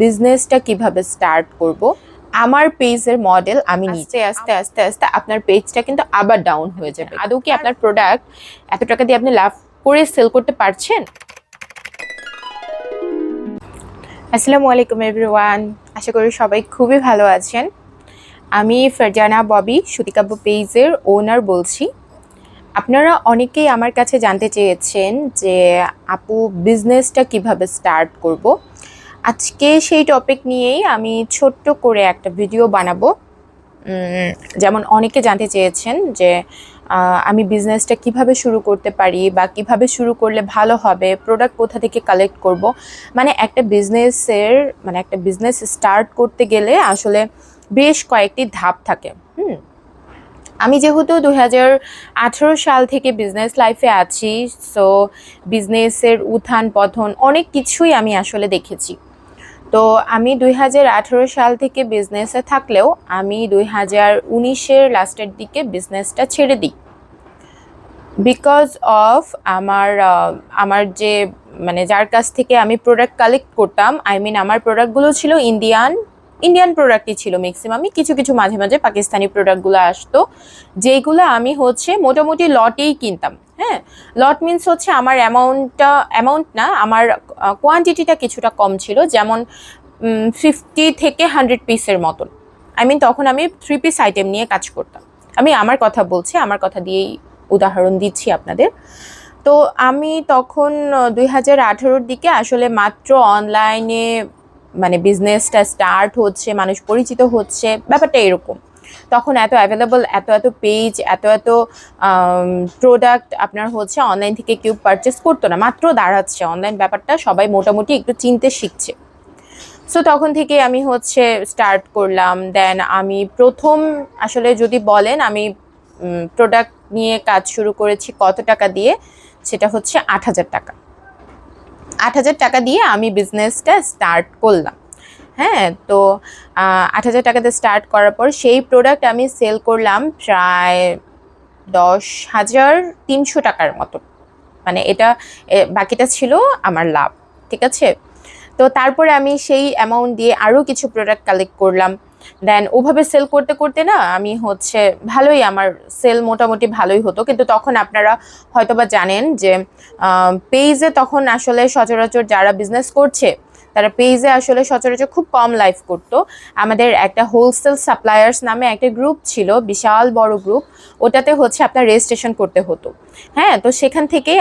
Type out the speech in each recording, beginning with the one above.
বিজনেসটা কিভাবে স্টার্ট করব। আমার পেজের মডেল আমি নিচে আস্তে আস্তে আস্তে আপনার পেজটা কিন্তু আবার ডাউন হয়ে যাবে। আদৌ কি আপনার প্রোডাক্ট এত টাকা দিয়ে আপনি লাভ করে সেল করতে পারছেন? আসসালামু আলাইকুম এভরিওয়ান, আশা করি সবাই খুবই ভালো আছেন। আমি ফারজানা ববি সুতিকাব্য পেজের ওনার বলছি। আপনারা অনেকেই আমার কাছে জানতে চেয়েছেন যে আপু বিজনেসটা কিভাবে স্টার্ট করব। আজকে সেই টপিক নিয়েই আমি ছোট্ট করে একটা ভিডিও বানাবো। যেমন অনেকে জানতে চেয়েছেন যে আমি বিজনেসটা কিভাবে শুরু করতে পারি বা কিভাবে শুরু করলে ভালো হবে, প্রোডাক্ট কোথা থেকে কালেক্ট করব। মানে একটা বিজনেস স্টার্ট করতে গেলে আসলে বেশ কয়েকটি ধাপ থাকে। আমি যেহেতু 2018 সাল থেকে বিজনেস লাইফে আছি, সো বিজনেসের উত্থান পতন অনেক কিছুই আমি আসলে দেখেছি। তো আমি 2018 সাল থেকে বিজনেসে থাকলেও আমি 2019-এর লাস্টের দিকে বিজনেসটা ছেড়ে দিই। বিকজ অফ আমার যে যার কাছ থেকে আমি প্রোডাক্ট কালেক্ট করতাম, আমার প্রোডাক্টগুলো ছিল ইন্ডিয়ান প্রোডাক্টই ছিল ম্যাক্সিমামই। কিছু কিছু মাঝে মাঝে পাকিস্তানি প্রোডাক্টগুলো আসতো, যেগুলো আমি মোটামুটি লটেই কিনতাম। হ্যাঁ, লট মিনস আমার অ্যামাউন্ট না, আমার কোয়ান্টিটিটা কিছুটা কম ছিল। যেমন 50 থেকে 100 পিসের মতন। তখন আমি 3 পিস আইটেম নিয়ে কাজ করতাম। আমি আমার কথা বলছি, আমার কথা দিয়েই উদাহরণ দিচ্ছি আপনাদের। তো আমি তখন 2018-র দিকে আসলে মাত্র অনলাইনে বিজনেসটা স্টার্ট হচ্ছে, মানুষ পরিচিত হচ্ছে, ব্যাপারটা এরকম। তখন এত অ্যাভেলেবল, এত পেজ, এত প্রোডাক্ট আপনার অনলাইন থেকে কেউ পারচেস করতো না, মাত্র দাঁড়াচ্ছে অনলাইন ব্যাপারটা, সবাই মোটামুটি একটু চিনতে শিখছে। সো তখন থেকে আমি স্টার্ট করলাম। দেন আমি প্রথম আসলে যদি বলেন আমি প্রোডাক্ট নিয়ে কাজ শুরু করেছি কত টাকা দিয়ে, সেটা 8,000 টাকা। 8,000 টাকা দিয়ে আমি বিজনেসটা স্টার্ট করলাম। হ্যাঁ, তো 8,000 টাকাতে স্টার্ট করার পর সেই প্রোডাক্ট আমি সেল করলাম প্রায় 10,300 টাকার মতো। এটা বাকিটা ছিল আমার লাভ। ঠিক আছে, তো তারপরে আমি সেই অ্যামাউন্ট দিয়ে আরও কিছু প্রোডাক্ট কালেক্ট করলাম। দেন ওভাবে সেল করতে করতে না আমি ভালোই, আমার সেল মোটামুটি ভালোই হতো। কিন্তু তখন আপনারা হয়তোবা জানেন যে পেজে তখন আসলে সচরাচর যারা বিজনেস করছে তারা পেজে আসলে সচরাচর খুব কম লাইভ করতো। আমাদের একটা হোলসেল সাপ্লায়ার্স নামে একটা গ্রুপ ছিল, বিশাল বড় গ্রুপ। ওটাতে আপনার রেজিস্ট্রেশন করতে হতো। হ্যাঁ, তো সেখান থেকেই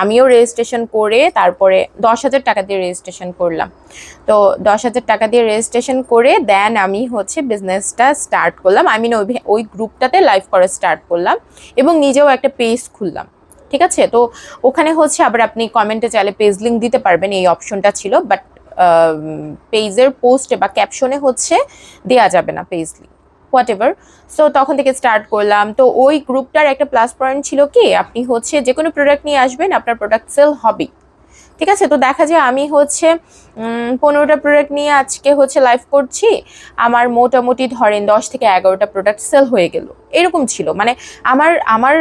আমিও রেজিস্ট্রেশন করে তারপরে 10,000 টাকা দিয়ে রেজিস্ট্রেশন করলাম। তো 10,000 টাকা দিয়ে রেজিস্ট্রেশন করে দেন আমি বিজনেসটা স্টার্ট করলাম। ওই গ্রুপটাতে লাইভ করা স্টার্ট করলাম এবং নিজেও একটা পেজ খুললাম। ঠিক আছে, তো ওখানে আবার আপনি কমেন্টে চাইলে পেজ লিঙ্ক দিতে পারবেন, এই অপশনটা ছিল। বাট পেজের পোস্টে বা ক্যাপশনে দেয়া যাবে না page link, what ever. So তখন থেকে স্টার্ট করলাম। তো ওই গ্রুপটার একটা প্লাস পয়েন্ট ছিল কি, আপনি যে কোনো প্রোডাক্ট নিয়ে আসবেন, আপনার প্রোডাক্ট সেল হবেই। ঠিক আছে, তো দেখা যায় আমি 15টা প্রোডাক্ট নিয়ে আজকে লাইভ করছি, আমার মোটামুটি ধরেন 10 থেকে 11টা প্রোডাক্ট সেল হয়ে গেল। এরকম ছিল। আমার আমার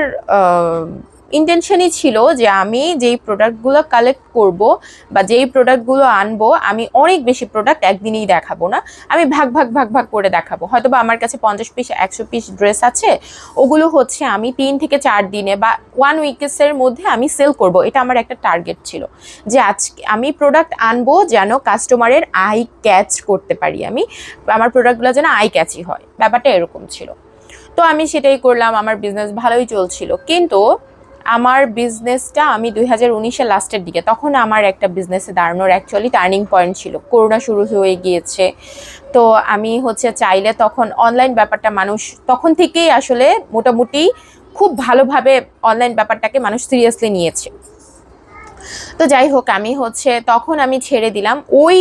ইন্টেনশনই ছিল যে আমি যেই প্রোডাক্টগুলো কালেক্ট করব বা যেই প্রোডাক্টগুলো আনবো, আমি অনেক বেশি প্রোডাক্ট একদিনেই দেখাবো না, আমি ভাগ ভাগ ভাগ ভাগ করে দেখাবো। হয়তো বা আমার কাছে 50 পিস 100 পিস ড্রেস আছে, ওগুলো আমি 3 থেকে 4 দিনে বা 1 উইকের মধ্যে আমি সেল করব। এটা আমার একটা টার্গেট ছিল যে আজকে আমি প্রোডাক্ট আনবো যেন কাস্টমারের আই ক্যাচ করতে পারি, আমার প্রোডাক্টগুলো যেন আই ক্যাচি হয়, ব্যাপারটা এরকম ছিল। তো আমি সেটাই করলাম, আমার বিজনেস ভালোই চলছিল। কিন্তু আমার বিজনেসটা আমি 2019-এর লাস্টের দিকে, তখন আমার একটা বিজনেসে দাঁড়ানোর অ্যাকচুয়ালি টার্নিং পয়েন্ট ছিল। করোনা শুরু হয়ে গিয়েছে। তো আমি চাইলে তখন অনলাইন ব্যাপারটা মানুষ তখন থেকেই আসলে মোটামুটি খুব ভালোভাবে অনলাইন ব্যাপারটাকে মানুষ সিরিয়াসলি নিয়েছে। তো যাই হোক, আমি তখন আমি ছেড়ে দিলাম। ওই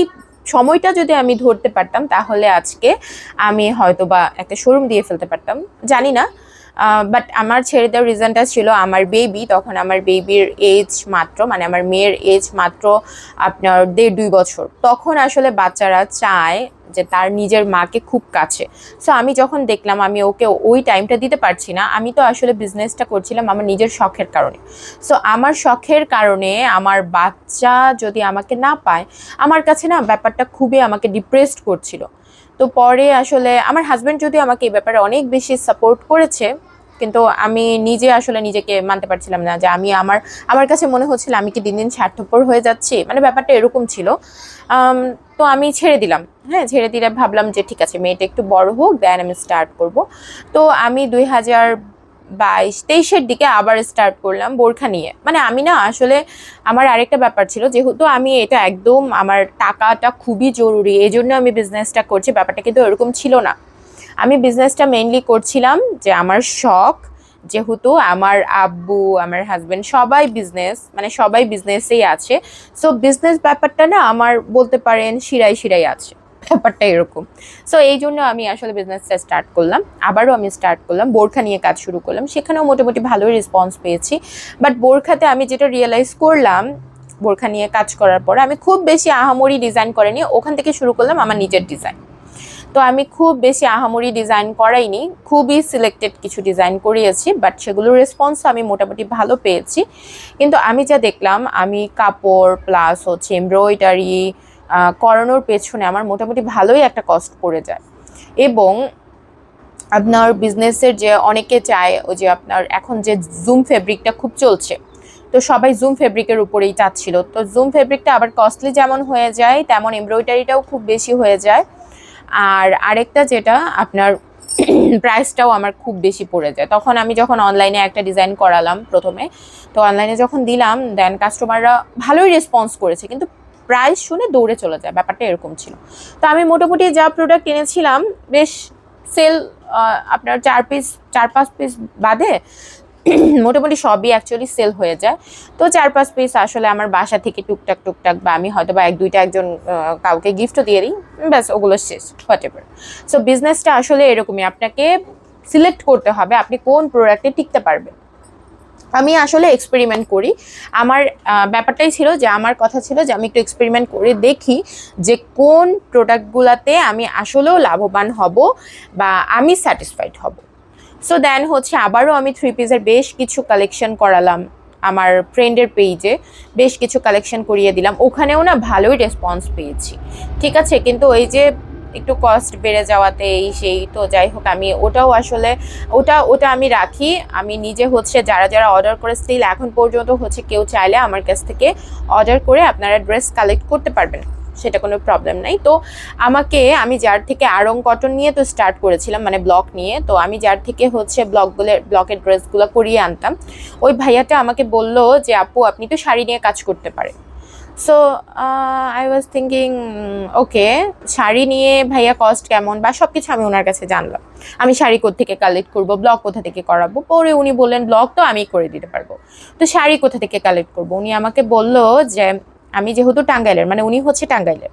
সময়টা যদি আমি ধরতে পারতাম তাহলে আজকে আমি হয়তো বা একটা শোরুম দিয়ে ফেলতে পারতাম, জানি না। বাট আমার ছেড়ে দেওয়ার রিজনটা ছিল আমার বেবি। তখন আমার বেবির এজ মাত্র, আমার মেয়ের এজ মাত্র আপনার 1.5-2 বছর। তখন আসলে বাচ্চারা চায় যে তার নিজের মাকে খুব কাছে। সো আমি যখন দেখলাম আমি ওকে ওই টাইমটা দিতে পারছি না, আমি তো আসলে বিজনেসটা করছিলাম আমার নিজের শখের কারণে। সো আমার শখের কারণে আমার বাচ্চা যদি আমাকে না পায়, আমার কাছে না ব্যাপারটা খুবই আমাকে ডিপ্রেসড করছিল। তো পরে আসলে আমার হাজব্যান্ড যদিও আমাকে এই ব্যাপারে অনেক বেশি সাপোর্ট করেছে, কিন্তু আমি নিজে আসলে নিজেকে মানতে পারছিলাম না যে আমি আমার কাছে মনে হচ্ছিল আমি কি দিন দিন স্বার্থপর হয়ে যাচ্ছি, মানে ব্যাপারটা এরকম ছিল। তো আমি ছেড়ে দিলাম। হ্যাঁ, ছেড়ে দিলে ভাবলাম যে ঠিক আছে মেয়েটা একটু বড় হোক, দেন আমি স্টার্ট করব। তো আমি 2022-23-এর দিকে আবার স্টার্ট করলাম বোরখা নিয়ে। মানে আমি না আসলে আমার আরেকটা ব্যাপার ছিল, যেহেতু আমি এটা একদম আমার টাকাটা খুবই জরুরি এই জন্য আমি বিজনেসটা করছি, ব্যাপারটা কিন্তু এরকম ছিল না। আমি বিজনেসটা মেইনলি করছিলাম যে আমার শখ, যেহেতু আমার আব্বু আমার হাজবেন্ড সবাই বিজনেস, মানে সবাই বিজনেসেই আছে। সো বিজনেস ব্যাপারটা না আমার বলতে পারেন শিরায় শিরায় আছে, ব্যাপারটা এরকম। সো এই জন্য আমি আসলে বিজনেসটা স্টার্ট করলাম, আবারও আমি স্টার্ট করলাম বোরখা নিয়ে কাজ শুরু করলাম। সেখানেও মোটামুটি ভালোই রেসপন্স পেয়েছি। বাট বোরখাতে আমি যেটা রিয়েলাইজ করলাম, বোরখা নিয়ে কাজ করার পরে আমি খুব বেশি আহামরি ডিজাইন করিনি, ওখান থেকে শুরু করলাম আমার নিজের ডিজাইন। তো আমি খুব বেশি আহামরি ডিজাইন করাইনি, খুবই সিলেক্টেড কিছু ডিজাইন করিয়েছি, বাট সেগুলোর রেসপন্স আমি মোটামুটি ভালো পেয়েছি। কিন্তু আমি যা দেখলাম, আমি কাপড় প্লাস হচ্ছে এমব্রয়ডারি করানোর পেছনে আমার মোটামুটি ভালোই একটা কস্ট পড়ে যায়। এবং আপনার বিজনেসের যে অনেকে চায় ওই যে আপনার এখন যে জুম ফেব্রিকটা খুব চলছে, তো সবাই জুম ফেব্রিকের উপরেই চাচ্ছিল। তো জুম ফেব্রিকটা আবার কস্টলি যেমন হয়ে যায় তেমন এমব্রয়ডারিটাও খুব বেশি হয়ে যায়। আর আরেকটা যেটা আপনার প্রাইসটাও আমার খুব বেশি পড়ে যায়। তখন আমি যখন অনলাইনে একটা ডিজাইন করালাম প্রথমে, তো অনলাইনে যখন দিলাম দেন কাস্টমাররা ভালোই রেসপন্স করেছে, কিন্তু প্রাইস শুনে দৌড়ে চলে যায়, ব্যাপারটা এরকম ছিল। তো আমি মোটামুটি যা প্রোডাক্ট এনেছিলাম বেশ সেল, আপনার 4-5 পিস বাদে মোটামুটি সবই অ্যাকচুয়ালি সেল হয়ে যায়। তো 4-5 পিস আসলে আমার বাসা থেকে টুকটাক টুকটাক বা আমি হয়তো বা 1-2টা একজন কাউকে গিফটও দিয়ে দিই, ব্যাস ওগুলো শেষ, হোয়াট এভার। সো বিজনেসটা আসলে এরকমই, আপনাকে সিলেক্ট করতে হবে আপনি কোন প্রোডাক্টে টিকতে পারবেন। আমি আসলে এক্সপেরিমেন্ট করি, আমার ব্যাপারটাই ছিল যে আমার কথা ছিল যে আমি একটু এক্সপেরিমেন্ট করে দেখি যে কোন প্রোডাক্টগুলোতে আমি আসলেও লাভবান হব বা আমি স্যাটিসফাইড হব। সো দেন হচ্ছে আবারও আমি 3 পিসের বেশ কিছু কালেকশন করালাম আমার ফ্রেন্ডের পেজে, বেশ কিছু কালেকশন করিয়ে দিলাম, ওখানেও না ভালোই রেসপন্স পেয়েছি। ঠিক আছে, কিন্তু ওই যে একটু কস্ট বেড়ে যাওয়াতে এই সেই, তো যাই হোক আমি ওটাও আসলে ওটা আমি রাখি। আমি নিজে হচ্ছে যারা যারা অর্ডার করে স্টিল এখন পর্যন্ত হচ্ছে কেউ চাইলে আমার কাছ থেকে অর্ডার করে আপনারা ড্রেস কালেক্ট করতে পারবেন, সেটা কোনো প্রবলেম নাই। তো আমি যার থেকে আড়ং কটন নিয়ে তো স্টার্ট করেছিলাম, মানে ব্লক নিয়ে, তো আমি যার থেকে হচ্ছে ব্লকের ড্রেসগুলো করিয়ে আনতাম, ওই ভাইয়াটা আমাকে বলল যে আপু আপনি তো শাড়ি নিয়ে কাজ করতে পারেন। সো আই ওয়াজ থিঙ্কিং ওকে, শাড়ি নিয়ে ভাইয়া কস্ট কেমন বা সব কিছু আমি ওনার কাছে জানলাম, আমি শাড়ি কোথা কালেক্ট করবো, ব্লক কোথা থেকে করাবো। পরে উনি বললেন ব্লক তো আমি করে দিতে পারবো, তো শাড়ি কোথা থেকে কালেক্ট করবো। উনি আমাকে বলল যে আমি যেহেতু টাঙ্গাইলের, মানে উনি হচ্ছে টাঙ্গাইলের,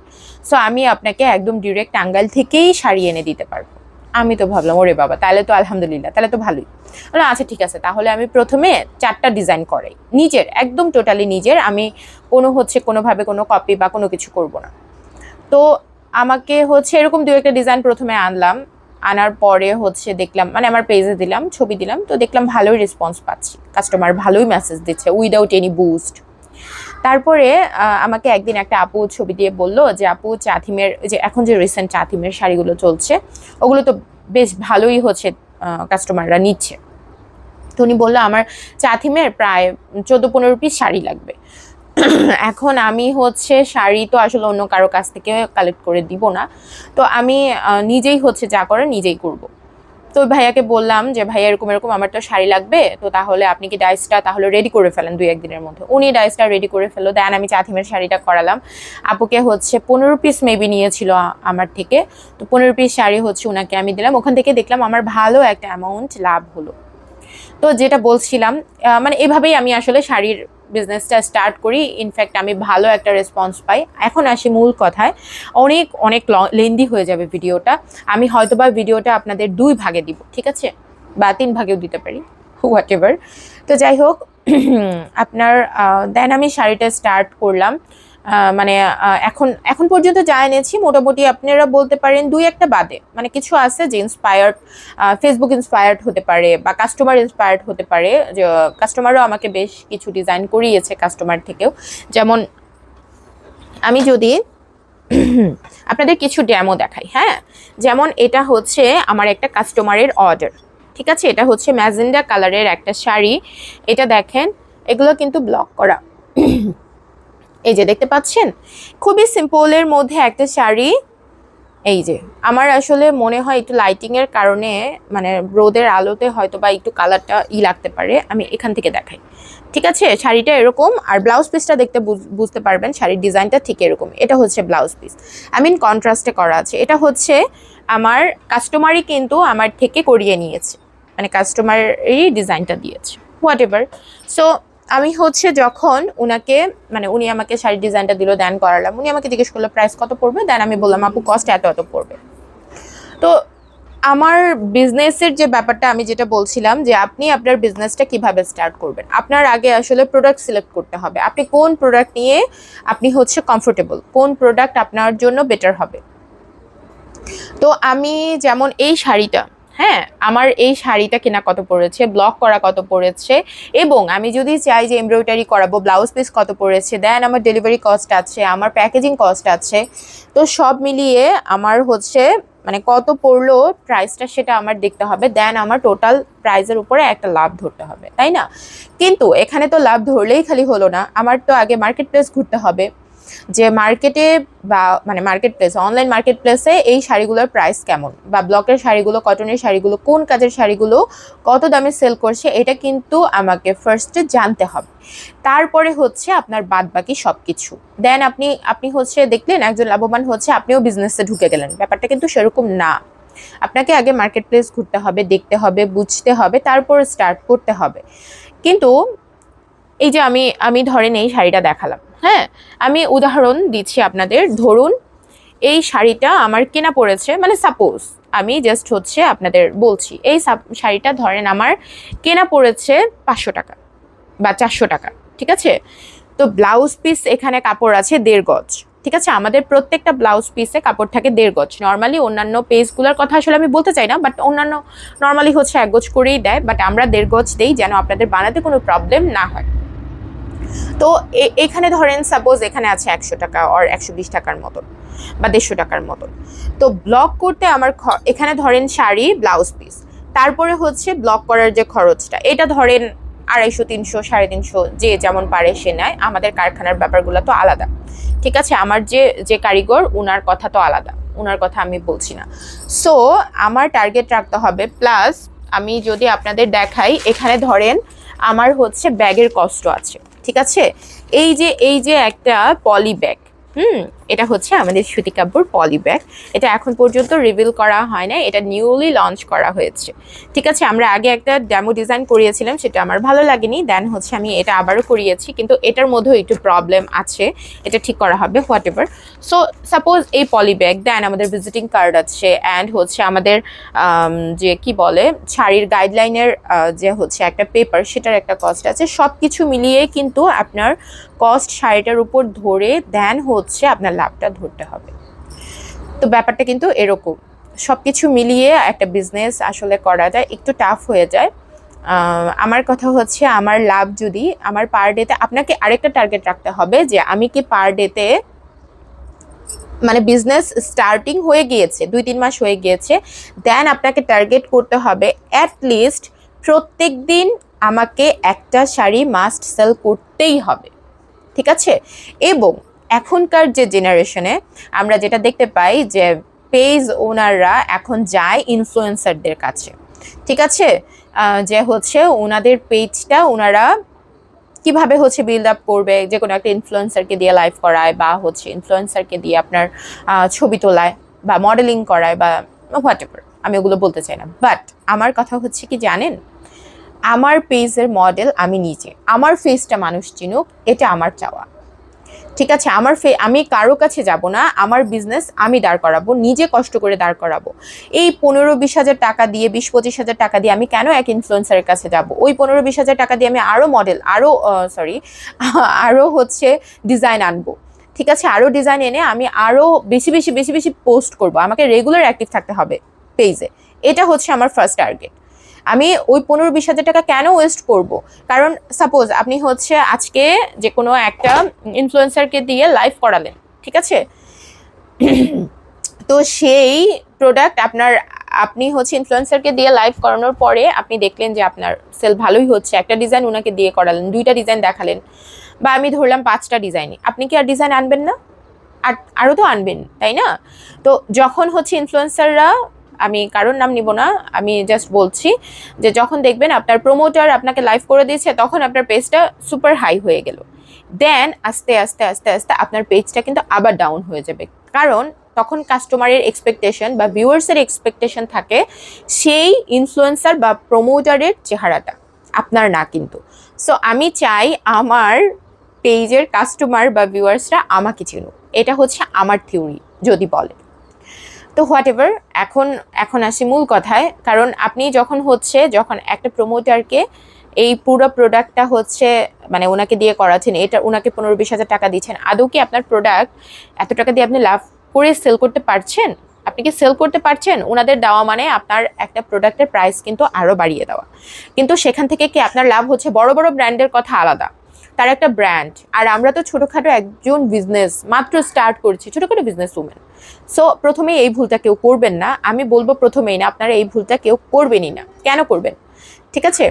সো আমি আপনাকে একদম ডিরেক্ট টাঙ্গাইল থেকেই শাড়ি এনে দিতে পারবো। আমি তো ভাবলাম ওরে বাবা, তাহলে তো আলহামদুলিল্লাহ, তাহলে তো ভালোই। বললাম আচ্ছা ঠিক আছে, তাহলে আমি প্রথমে 4টা ডিজাইন করাই নিজের, একদম টোটালি নিজের, আমি কোনোভাবে কোনো কপি বা কোনো কিছু করব না। তো আমাকে হচ্ছে এরকম 2-একটা ডিজাইন প্রথমে আনলাম, আনার পরে হচ্ছে দেখলাম, মানে আমার পেজে দিলাম, ছবি দিলাম, তো দেখলাম ভালোই রেসপন্স পাচ্ছি, কাস্টমার ভালোই মেসেজ দিচ্ছে উইদাউট এনি বুস্ট। তারপরে আমাকে একদিন একটা আপু ছবি দিয়ে বলল যে আপু চাথিমের যে এখন যে রিসেন্ট চাথিমের শাড়িগুলো চলছে ওগুলো তো বেশ ভালোই হচ্ছে, কাস্টমাররা নিচ্ছে। তো উনি বললো আমার চাথিমের প্রায় 14-15 পিস শাড়ি লাগবে। এখন আমি হচ্ছে শাড়ি তো আসলে অন্য কারো কাছ থেকে কালেক্ট করে দিব না, তো আমি নিজেই হচ্ছে যা করে নিজেই করব। তো ভাইয়াকে বললাম যে ভাইয়া এরকম এরকম আমার তো শাড়ি লাগবে, তো তাহলে আপনি কি ডাইসটা তাহলে রেডি করে ফেলেন 2-1 দিনের মধ্যে। উনি ডাইসটা রেডি করে ফেললো, দেন আমি চাথিমের শাড়িটা করালাম। আপুকে হচ্ছে 15 পিস মেবি নিয়েছিল আমার থেকে, তো 15 পিস শাড়ি হচ্ছে ওনাকে আমি দিলাম। ওখান থেকে দেখলাম আমার ভালো একটা অ্যামাউন্ট লাভ হলো। তো যেটা বলছিলাম, মানে এভাবেই আমি আসলে শাড়ির বিজনেসটা স্টার্ট করি। ইনফ্যাক্ট আমি ভালো একটা রেসপন্স পাই। এখন আসি মূল কথায়, অনেক অনেক লেন্দি হয়ে যাবে ভিডিওটা, আমি হয়তোবা ভিডিওটা আপনাদের 2 ভাগে দিব, ঠিক আছে, বা 3 ভাগেও দিতে পারি, হোয়াট এভার। তো যাই হোক আপনার দেন আমি শাড়িটা স্টার্ট করলাম। মানে এখন এখন পর্যন্ত যা এনেছি মোটামুটি আপনারা বলতে পারেন 2-1টা বাদে, মানে কিছু আছে যে ইন্সপায়ার্ড, ফেসবুক ইন্সপায়ার্ড হতে পারে বা কাস্টমার ইন্সপায়ার্ড হতে পারে, যে কাস্টমারও আমাকে বেশ কিছু ডিজাইন করিয়েছে কাস্টমার থেকেও। যেমন আমি যদি আপনাদের কিছু ডেমো দেখাই, হ্যাঁ, যেমন এটা হচ্ছে আমার একটা কাস্টমারের অর্ডার, ঠিক আছে, এটা হচ্ছে ম্যাজেন্ডা কালারের একটা শাড়ি, এটা দেখেন, এগুলো কিন্তু ব্লক করা, এই যে দেখতে পাচ্ছেন, খুবই সিম্পলের মধ্যে একটা শাড়ি। এই যে আমার আসলে মনে হয় একটু লাইটিং এর কারণে, মানে রোদের আলোতে হয়তো বা একটু কালারটা লাগতে পারে, আমি এখান থেকে দেখাই, ঠিক আছে। শাড়িটা এরকম, আর ব্লাউজ পিসটা দেখতে বুঝতে পারবেন শাড়ির ডিজাইনটা ঠিক এরকম, এটা হচ্ছে ব্লাউজ পিস, আই মিন কন্ট্রাস্টে করা আছে। এটা হচ্ছে আমার কাস্টমারই কিন্তু আমার থেকে করিয়ে নিয়েছে, মানে কাস্টমারই ডিজাইনটা দিয়েছে, হোয়াট এভার। সো আমি হচ্ছে যখন উনাকে, মানে উনি আমাকে শাড়ির ডিজাইনটা দিল, দেন করালাম, উনি আমাকে জিজ্ঞেস করলো প্রাইস কত পড়বে, দেন আমি বললাম আপু কস্ট এত এত পড়বে। তো আমার বিজনেসের যে ব্যাপারটা আমি যেটা বলছিলাম, যে আপনি আপনার বিজনেসটা কিভাবে স্টার্ট করবেন, আপনার আগে আসলে প্রোডাক্ট সিলেক্ট করতে হবে, আপনি কোন প্রোডাক্ট নিয়ে আপনি হচ্ছে কমফোর্টেবল, কোন প্রোডাক্ট আপনার জন্য বেটার হবে। তো আমি যেমন এই শাড়িটা, হ্যাঁ, আমার এই শাড়িটা কেনা কত পড়েছে, ব্লক করা কত পড়েছে, এবং আমি যদি চাই যে এমব্রয়ডারি করাবো, ব্লাউজ পিস কত পড়েছে, দেন আমার ডেলিভারি কস্ট আছে, আমার প্যাকেজিং কস্ট আছে, তো সব মিলিয়ে আমার হচ্ছে মানে কত পড়লো প্রাইসটা, সেটা আমার দেখতে হবে, দেন আমার টোটাল প্রাইসের উপরে একটা লাভ ধরতে হবে, তাই না? কিন্তু এখানে তো লাভ ধরলেই খালি হলো না, আমার তো আগে মার্কেট প্লেস ঘুরতে হবে, যে মার্কেটে বা মানে মার্কেট প্লেস, অনলাইন মার্কেট প্লেসে এই শাড়িগুলোর প্রাইস কেমন, বা ব্লকের শাড়িগুলো, কটনের শাড়িগুলো, কোন কাজের শাড়িগুলো কত দামে সেল করছে, এটা কিন্তু আমাকে ফার্স্টে জানতে হবে। তারপরে হচ্ছে আপনার বাদ বাকি সব কিছু, দেন আপনি হচ্ছে দেখলেন একজন লাভবান হচ্ছে, আপনিও বিজনেসে ঢুকে গেলেন, ব্যাপারটা কিন্তু সেরকম না। আপনাকে আগে মার্কেট প্লেস ঘুরতে হবে, দেখতে হবে, বুঝতে হবে, তারপর স্টার্ট করতে হবে। কিন্তু এই যে আমি আমি ধরেন এই শাড়িটা দেখালাম, হ্যাঁ, আমি উদাহরণ দিচ্ছি আপনাদের, ধরুন এই শাড়িটা আমার কেনা পড়েছে, মানে সাপোজ আমি জাস্ট হচ্ছে আপনাদের বলছি, এই শাড়িটা ধরেন আমার কেনা পড়েছে 500 টাকা বা 400 টাকা, ঠিক আছে। তো ব্লাউজ পিস এখানে কাপড় আছে 1.5 গজ, ঠিক আছে, আমাদের প্রত্যেকটা ব্লাউজ পিসে কাপড় থাকে 1.5 গজ। নর্মালি অন্যান্য পেজগুলোর কথা আসলে আমি বলতে চাই না, বাট অন্যান্য নর্মালি হচ্ছে 1 গজ করেই দেয়, বাট আমরা 1.5 গজ দেই যেন আপনাদের বানাতে কোনো প্রবলেম না হয়। তো এখানে ধরেন সাপোজ এখানে আছে 100 টাকা আর 120 টাকার মতন বা 150 টাকার মতন। তো ব্লক করতে আমার এখানে ধরেন শাড়ি ব্লাউজ পিস, তারপরে হচ্ছে ব্লক করার যে খরচটা, এটা ধরেন 250, 300, 350, যে যেমন পারে সে নেয়, আমাদের কারখানার ব্যাপারগুলো তো আলাদা, ঠিক আছে, আমার যে যে কারিগর ওনার কথা তো আলাদা, ওনার কথা আমি বলছি না। সো আমার টার্গেট রাখতে হবে, প্লাস আমি যদি আপনাদের দেখাই, এখানে ধরেন আমার হচ্ছে ব্যাগের কষ্ট আছে, ঠিক আছে, এই যে একটা পলি ব্যাগ, এটা হচ্ছে আমাদের সুতি কাপড় পলি ব্যাগ, এটা এখন পর্যন্ত রিভিল করা হয় না, এটা নিউলি লঞ্চ করা হয়েছে, ঠিক আছে। আমরা আগে একটা ডেমো ডিজাইন করিয়েছিলাম, সেটা আমার ভালো লাগেনি, দেন হচ্ছে আমি এটা আবারও করিয়েছি, কিন্তু এটার মধ্যেও একটু প্রবলেম আছে, এটা ঠিক করা হবে, হোয়াট এভার। সো সাপোজ এই পলি ব্যাগ, দেন আমাদের ভিজিটিং কার্ড আছে, অ্যান্ড হচ্ছে আমাদের যে কি বলে শাড়ির গাইডলাইনের যে হচ্ছে একটা পেপার, সেটার একটা কস্ট আছে, সব কিছু মিলিয়ে কিন্তু আপনার কস্ট শাড়িটার উপর ধরে দেন হচ্ছে আপনার লাভটা ধরতে হবে। তো ব্যাপারটা কিন্তু এরকম, সব কিছু মিলিয়ে একটা বিজনেস আসলে করা যায়, একটু টাফ হয়ে যায়। আমার কথা হচ্ছে, আমার লাভ যদি আমার পার ডেতে, আপনাকে আরেকটা টার্গেট রাখতে হবে যে আমি কি পার ডেতে, মানে বিজনেস স্টার্টিং হয়ে গিয়েছে 2-3 মাস হয়ে গিয়েছে, দেন আপনাকে টার্গেট করতে হবে অ্যাটলিস্ট প্রত্যেক দিন আমাকে একটা শাড়ি মাস্ট সেল করতেই হবে, ঠিক আছে। এবং এখনকার যে জেনারেশনে আমরা যেটা দেখতে পাই, যে পেজ ওনাররা এখন যায় ইনফ্লুয়েন্সারদের কাছে, ঠিক আছে, যে হচ্ছে ওনাদের পেজটা ওনারা কিভাবে হচ্ছে বিল্ড আপ করবে, যে কোনো একটা ইনফ্লুয়েন্সারকে দিয়ে লাইভ করায়, বা হচ্ছে ইনফ্লুয়েন্সারকে দিয়ে আপনার ছবি তোলায় বা মডেলিং করায় বা হোয়াট এভার, আমি ওগুলো বলতে চাই না, বাট আমার কথা হচ্ছে কি জানেন, আমার পেজের মডেল আমি নিজে, আমার ফেসটা মানুষ চিনুক, এটা আমার চাওয়া, ঠিক আছে। আমি কারো কাছে যাব না, আমার বিজনেস আমি দাঁড় করাবো, নিজে কষ্ট করে দাঁড় করাবো। এই 15-20 হাজার টাকা দিয়ে, 20-25 হাজার টাকা দিয়ে আমি কেন এক ইনফ্লুয়েন্সারের কাছে যাব? ওই 15-20 হাজার টাকা দিয়ে আমি আরো মডেল, আরো হচ্ছে ডিজাইন আনবো, ঠিক আছে, আরও ডিজাইন এনে আমি আরও বেশি বেশি বেশি বেশি পোস্ট করব, আমাকে রেগুলার অ্যাক্টিভ থাকতে হবে পেজে। এটা হচ্ছে আমার ফার্স্ট টার্গেট। আমি ওই 15-20 হাজার টাকা কেন ওয়েস্ট করব? কারণ সাপোজ আপনি হচ্ছে আজকে যে কোনো একটা ইনফ্লুয়েন্সারকে দিয়ে লাইভ করালেন, ঠিক আছে, তো সেই প্রোডাক্ট আপনি হচ্ছে ইনফ্লুয়েন্সারকে দিয়ে লাইভ করানোর পরে আপনি দেখলেন যে আপনার সেল ভালোই হচ্ছে, একটা ডিজাইন ওনাকে দিয়ে করালেন, 2টা ডিজাইন দেখালেন, বা আমি ধরলাম 5টা ডিজাইনই, আপনি কি আর ডিজাইন আনবেন না? আর আরও তো আনবেন, তাই না? তো যখন হচ্ছে ইনফ্লুয়েন্সাররা, আমি কারোর নাম নিব না, আমি জাস্ট বলছি যে যখন দেখবেন আপনার প্রমোটার আপনাকে লাইভ করে দিয়েছে, তখন আপনার পেজটা সুপার হাই হয়ে গেল, দেন আস্তে আস্তে আস্তে আস্তে আপনার পেজটা কিন্তু আবার ডাউন হয়ে যাবে। কারণ তখন কাস্টমারের এক্সপেকটেশন বা ভিউয়ার্সের এক্সপেকটেশন থাকে সেই ইনফ্লুয়েন্সার বা প্রমোটারের চেহারাটা, আপনার না কিন্তু। সো আমি চাই আমার পেজের কাস্টমার বা ভিউয়ার্সরা আমাকে চিনুক, এটা হচ্ছে আমার থিওরি যদি বলে। তো হোয়াট এভার, এখন আসি মূল কথায়। কারণ আপনি যখন একটা প্রমোটারকে এই পুরো প্রোডাক্টটা হচ্ছে মানে ওনাকে দিয়ে করাচ্ছেন, এটা ওনাকে 15-20 হাজার টাকা দিচ্ছেন, আদৌ কি আপনার প্রোডাক্ট এত টাকা দিয়ে আপনি লাভ করে সেল করতে পারছেন? আপনি কি সেল করতে পারছেন? ওনাদের দেওয়া মানে আপনার একটা প্রোডাক্টের প্রাইস কিন্তু আরও বাড়িয়ে দেওয়া, কিন্তু সেখান থেকে কি আপনার লাভ হচ্ছে? বড় বড় ব্র্যান্ডের কথা আলাদা, তার একটা ব্র্যান্ড, আর আমরা তো ছোটোখাটো একজন বিজনেস মাত্র স্টার্ট করছি, ছোটোখাটো বিজনেস উমেন। সো প্রথমেই এই ভুলটা কেউ করবেন না, আমি বলবো প্রথমেই না, আপনারা এই ভুলটা কেউ করবেনই না। কেন করবেন? ঠিক আছে,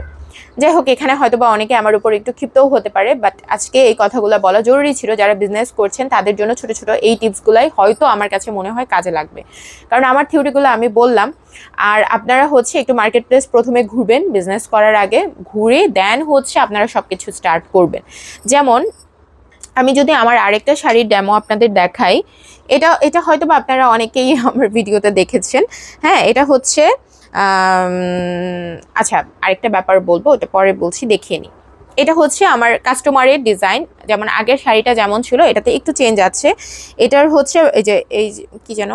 যাই হোক, এখানে হয়তো বা অনেকে আমার উপর একটু ক্ষিপ্তও হতে পারে, বাট আজকে এই কথাগুলো বলা জরুরি ছিল। যারা বিজনেস করছেন তাদের জন্য ছোট ছোট এই টিপসগুলাই হয়তো আমার কাছে মনে হয় কাজে লাগবে, কারণ আমার থিওরিগুলো আমি বললাম। আর আপনারা হচ্ছে একটু মার্কেট প্লেস প্রথমে ঘুরবেন বিজনেস করার আগে, ঘুরে দেন হচ্ছে আপনারা সব কিছু স্টার্ট করবেন। যেমন আমি যদি আমার আরেকটা শাড়ির ডেমো আপনাদের দেখাই, এটা হয়তো বা আপনারা অনেকেই আমার ভিডিওতে দেখেছেন। হ্যাঁ, এটা হচ্ছে আচ্ছা, আরেকটা ব্যাপার বলবো, ওটা পরে বলছি, দেখিয়ে নিই। এটা হচ্ছে আমার কাস্টমারের ডিজাইন, যেমন আগের শাড়িটা যেমন ছিল এটাতে একটু চেঞ্জ আছে। এটার হচ্ছে এই যে কি যেন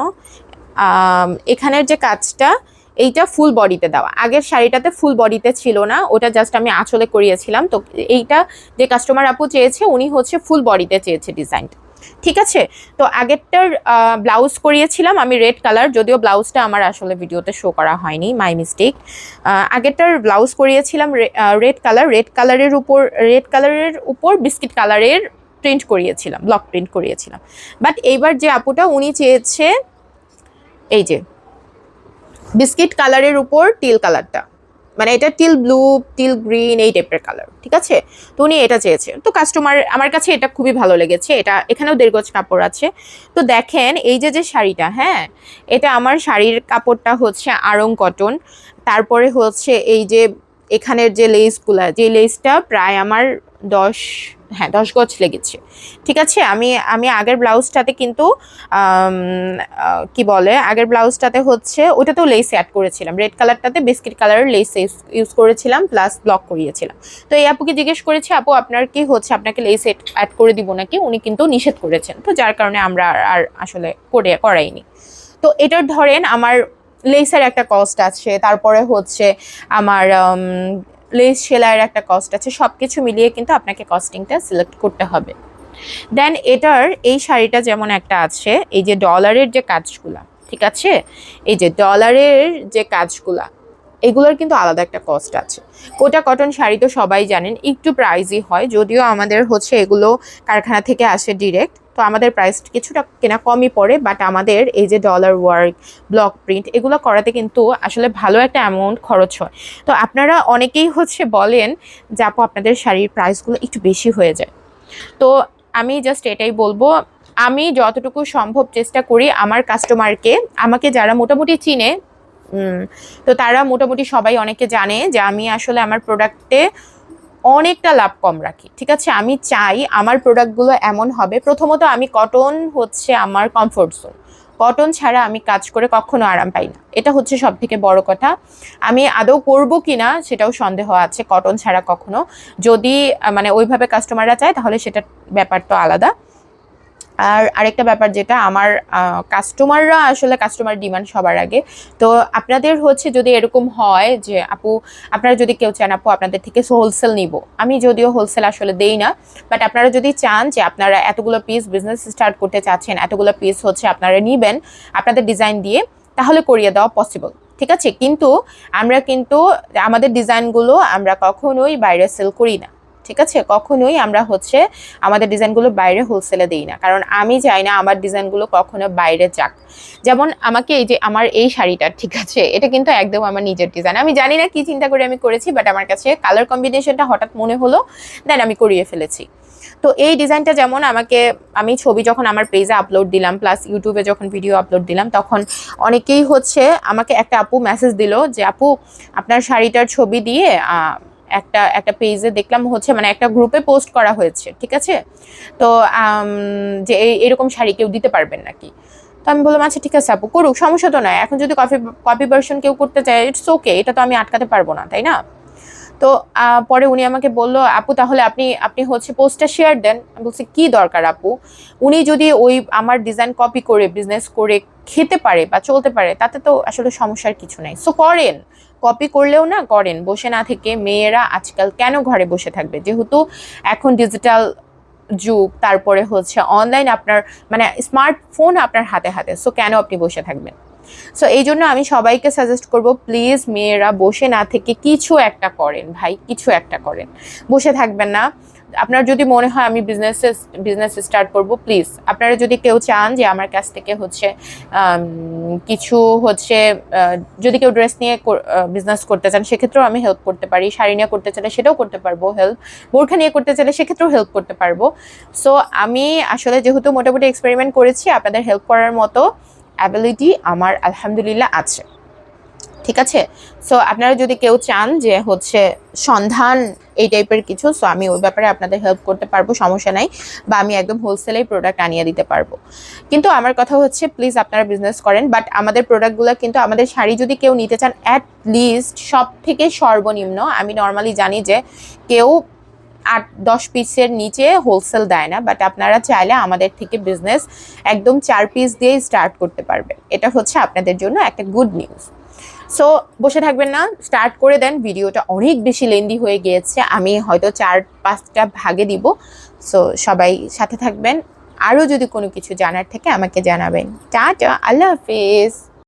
এখানের যে কাজটা, এইটা ফুল বডিতে দেওয়া, আগের শাড়িটাতে ফুল বডিতে ছিল না, ওটা জাস্ট আমি আঁচলে করিয়েছিলাম। তো এইটা যে কাস্টমার আপু চেয়েছে, উনি হচ্ছে ফুল বডিতে চেয়েছে ডিজাইনটা, ঠিক আছে। তো আগেরটার ব্লাউজ করিয়েছিলাম আমি রেড কালার, যদিও ব্লাউজটা আমার আসলে ভিডিওতে শো করা হয়নি, মাই মিস্টেক। আগেরটার ব্লাউজ করিয়েছিলাম রেড কালারের উপর বিস্কিট কালারের প্রিন্ট করিয়েছিলাম, ব্লক প্রিন্ট করিয়েছিলাম। বাট এইবার যে আপুটা উনি চেয়েছে এই যে বিস্কিট কালারের উপর টিল কালারটা, মানে এটা টিল ব্লু, টিল গ্রিন, এই টাইপের কালার, ঠিক আছে। তো উনি এটা চেয়েছে, তো কাস্টমার, আমার কাছে এটা খুবই ভালো লেগেছে। এখানেও 1.5 গজ কাপড় আছে। তো দেখেন এই যে শাড়িটা, হ্যাঁ, এটা আমার শাড়ির কাপড়টা হচ্ছে আড়ং কটন। তারপরে হচ্ছে এই যে এখানের যে লেসগুলা, যে লেসটা প্রায় আমার 10 গজ লেগেছে, ঠিক আছে। আমি আগের ব্লাউজটাতে কিন্তু কি বলে, আগের ব্লাউজটাতে হচ্ছে ওটাতেও লেস অ্যাড করেছিলাম, রেড কালারটাতে বিস্কিট কালারের লেস ইউজ করেছিলাম, প্লাস ব্লক করিয়েছিলাম। তো এই আপুকে জিজ্ঞেস করেছি, আপু আপনার কি হচ্ছে, আপনাকে লেস অ্যাড করে দিব নাকি? উনি কিন্তু নিষেধ করেছেন, তো যার কারণে আমরা আর আসলে করাইনি। তো এটার ধরেন আমার লেসের একটা কস্ট আছে, তারপরে হচ্ছে আমার লেস সেলাইয়ের একটা কস্ট আছে, সব কিছু মিলিয়ে কিন্তু আপনাকে কস্টিংটা সিলেক্ট করতে হবে। দেন এটার এই শাড়িটা যেমন একটা আছে, এই যে ডলারের যে কাজগুলা, ঠিক আছে, এই যে ডলারের যে কাজগুলা, এগুলোর কিন্তু আলাদা একটা কস্ট আছে। কোটা কটন শাড়ি তো সবাই জানেন একটু প্রাইসই হয়, যদিও আমাদের হচ্ছে এগুলো কারখানা থেকে আসে ডিরেক্ট, তো আমাদের প্রাইস কিছুটা কেনা কমই পড়ে। বাট আমাদের এই যে ডলার ওয়ার্ক, ব্লক প্রিন্ট, এগুলো করাতে কিন্তু আসলে ভালো একটা অ্যামাউন্ট খরচ হয়। তো আপনারা অনেকেই হচ্ছে বলেন যে আপু আপনাদের শাড়ির প্রাইসগুলো একটু বেশি হয়ে যায়। তো আমি জাস্ট এটাই বলবো, আমি যতটুকু সম্ভব চেষ্টা করি আমার কাস্টমারকে, আমাকে যারা মোটামুটি চিনে, তো তারা মোটামুটি সবাই অনেকে জানে যে আমি আসলে আমার প্রোডাক্টে অনেকটা লাভ কম রাখি, ঠিক আছে। আমি চাই আমার প্রোডাক্টগুলো এমন হবে, প্রথমত আমি কটন হচ্ছে আমার কমফোর্ট জোন, কটন ছাড়া আমি কাজ করে কখনো আরাম পাই না, এটা হচ্ছে সব থেকে বড় কথা। আমি আদৌ করবো কিনা সেটাও সন্দেহ আছে কটন ছাড়া কখনো, যদি মানে ওইভাবে কাস্টমাররা চায় তাহলে সেটার ব্যাপার তো আলাদা। আর আরেকটা ব্যাপার যেটা আমার কাস্টমাররা আসলে কাস্টমার ডিমান্ড সবার আগে। তো আপনাদের হচ্ছে যদি এরকম হয় যে আপু আপনারা যদি কেউ চান আপু আপনাদের থেকে হোলসেল নিব, আমি যদিও হোলসেল আসলে দেই না, বাট আপনারা যদি চান যে আপনারা এতগুলো পিস বিজনেস স্টার্ট করতে চাচ্ছেন, এতগুলো পিস হচ্ছে আপনারা নিবেন আপনাদের ডিজাইন দিয়ে, তাহলে করিয়ে দেওয়া পসিবল, ঠিক আছে। কিন্তু আমরা কিন্তু আমাদের ডিজাইনগুলো আমরা কখনোই বাইরে সেল করি না, ঠিক আছে। কখনোই আমরা হচ্ছে আমাদের ডিজাইনগুলো বাইরে হোলসেলে দিই না, কারণ আমি চাই না আমার ডিজাইনগুলো কখনো বাইরে যাক। যেমন আমাকে এই যে আমার এই শাড়িটা, ঠিক আছে, এটা কিন্তু একদম আমার নিজের ডিজাইন। আমি জানি না কি চিন্তা করে আমি করেছি, বাট আমার কাছে কালার কম্বিনেশনটা হঠাৎ মনে হলো, দেন আমি করিয়ে ফেলেছি। তো এই ডিজাইনটা যেমন আমি ছবি যখন আমার পেজে আপলোড দিলাম, প্লাস ইউটিউবে যখন ভিডিও আপলোড দিলাম, তখন অনেকেই হচ্ছে আমাকে একটা আপু মেসেজ দিল যে আপু আপনার শাড়িটার ছবি দিয়ে একটা পেজে দেখলাম হচ্ছে মানে একটা গ্রুপে পোস্ট করা হয়েছে, ঠিক আছে। তো যে এরকম শাড়ি কেউ দিতে পারবেন নাকি? তো আমি বললাম আচ্ছা ঠিক আছে আপু করুক, সমস্যা তো নয়। এখন যদি কপি ভার্সন কেউ করতে চায় ইটস ওকে, এটা তো আমি আটকাতে পারবো না, তাই না? তো পরে উনি আমাকে বলল আপু তাহলে আপনি হচ্ছে পোস্টটা শেয়ার দেন। আমি বলছি কি দরকার আপু, উনি যদি ওই আমার ডিজাইন কপি করে বিজনেস করে খেতে পারে বা চলতে পারে, তাতে তো আসলে সমস্যার কিছু নাই। সো করেন, কপি করলেও না করেন, বসে না থেকে মেয়েরা আজকাল কেন ঘরে বসে থাকবে, যেহেতু এখন ডিজিটাল যুগ, তারপরে হচ্ছে অনলাইন আপনার মানে স্মার্টফোন আপনার হাতে হাতে, সো কেন আপনি বসে থাকবেন? সো এই জন্য আমি সবাইকে সাজেস্ট করব প্লিজ মেয়েরা বসে না থেকে কিছু একটা করেন ভাই, কিছু একটা করেন, বসে থাকবেন না। আপনার যদি মনে হয় আমি বিজনেস স্টার্ট করব, প্লিজ আপনারা যদি কেউ চান যে আমার কাছ থেকে হচ্ছে কিছু হচ্ছে যদি কেউ ড্রেস নিয়ে বিজনেস করতে চান সেক্ষেত্রেও আমি হেল্প করতে পারি, শাড়ি নিয়ে করতে চাইলে সেটাও করতে পারবো হেল্প, বোরখা নিয়ে করতে চাইলে সেক্ষেত্রেও হেল্প করতে পারবো। সো আমি আসলে যেহেতু মোটামুটি এক্সপেরিমেন্ট করেছি, আপনাদের হেল্প করার মতো অ্যাবিলিটি আমার আলহামদুলিল্লাহ আছে, ঠিক আছে। সো আপনারা যদি কেউ চান যে হচ্ছে সন্ধান এই টাইপের কিছু, সো আমি ওই ব্যাপারে আপনাদের হেল্প করতে পারবো, সমস্যা নাই। বা আমি একদম হোলসেলেই প্রোডাক্ট আনিয়ে দিতে পারবো। কিন্তু আমার কথা হচ্ছে প্লিজ আপনারা বিজনেস করেন, বাট আমাদের প্রোডাক্টগুলো কিন্তু আমাদের শাড়ি যদি কেউ নিতে চান অ্যাট লিস্ট সব থেকে সর্বনিম্ন, আমি নর্মালি জানি যে কেউ 8-10 পিসের নিচে হোলসেল দেয় না, বাট আপনারা চাইলে আমাদের থেকে বিজনেস একদম 4 পিস দিয়ে স্টার্ট করতে পারবেন। এটা হচ্ছে আপনাদের জন্য একটা গুড নিউজ। সো বসে থাকবেন না, স্টার্ট করে দেন। ভিডিওটা অনেক বেশি লেন্দি হয়ে গিয়েছে, আমি হয়তো 4-5টা ভাগে দিব। সো সবাই সাথে থাকবেন, আরও যদি কোনো কিছু জানার থাকে আমাকে জানাবেন। টাটা, আল্লাহ হাফেজ।